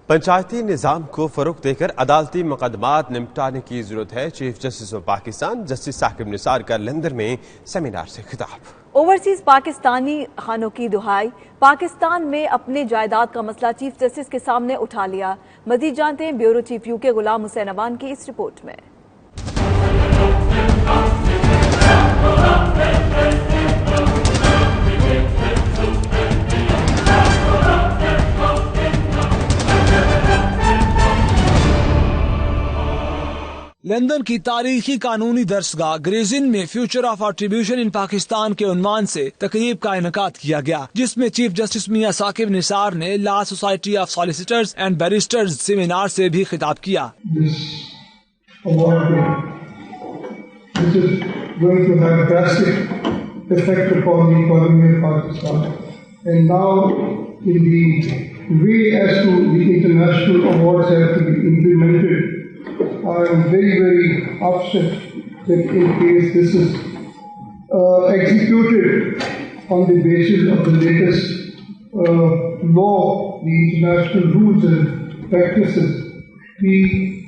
पंचायती निज़ाम को फरोग देकर अदालती मुकदमात निपटाने की जरूरत है। Chief justice of Pakistan justice Saqib Nisar का लंदन में सेमिनार से खिताब। ओवरसीज पाकिस्तानी खानों की दुहाई, पाकिस्तान में अपने जायदाद का मसला चीफ जस्टिस के सामने उठा लिया। मजीद जानते हैं bureau chief UK Ghulam Hussain Awan की इस रिपोर्ट में। लंदन की तारीखी कानूनी दरसगाह ग्रेज़ इन में फ्यूचर ऑफ एट्रीब्यूशन इन पाकिस्तान के उन्वान से तकरीब का इनेकाद किया गया, जिसमें चीफ जस्टिस मियां साकिब निसार ने law society of solicitors and barrister's seminar से भी खिताब किया। I am very upset that in case this is executed on the basis of the latest law, the international rules and practices,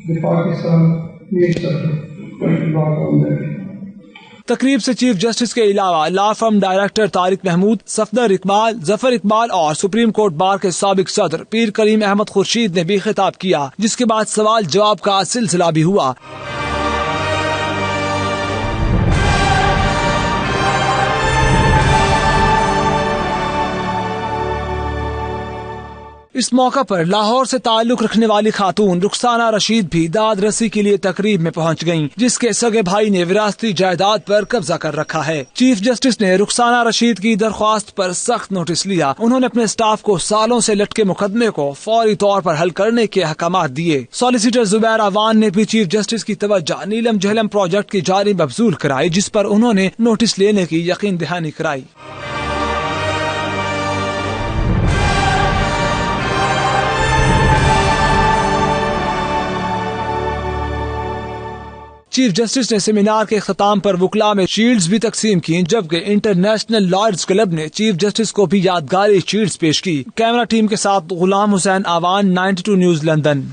the Pakistan needs quite a lot on that. तकरीब से chief justice के अलावा law firm director Tariq Mahmood, Safdar Iqbal, Zafar Iqbal और supreme court bar के साबिक सदर पीर करीम अहमद खुर्शीद ने भी खिताब किया, जिसके बाद सवाल जवाब का सिलसिला भी हुआ। इस मौका पर लाहौर से ताल्लुक रखने वाली खातून रुखसाना रशीद भी दाद रसी के लिए तकरीब में पहुंच गयीं, जिसके सगे भाई ने विरासती जायदाद पर कब्जा कर रखा है। चीफ जस्टिस ने रुखसाना रशीद की दरख्वास्त पर सख्त नोटिस लिया। उन्होंने अपने स्टाफ को सालों से लटके मुकदमे को फौरी तौर पर हल करने के अहकामात दिए। सॉलिसिटर जुबैर अवान ने भी चीफ जस्टिस की तवज्जो नीलम जहलम प्रोजेक्ट की जारी मबजूल कराई, जिस पर उन्होंने नोटिस लेने की यकीन दहानी कराई। चीफ जस्टिस ने सेमिनार के अख्ताम पर वुकला में शील्ड्स भी तकसीम की, जबकि इंटरनेशनल लॉयर्स क्लब ने चीफ जस्टिस को भी यादगारी शील्ड्स पेश की। कैमरा टीम के साथ गुलाम हुसैन अवान, 92 न्यूज़, लंदन।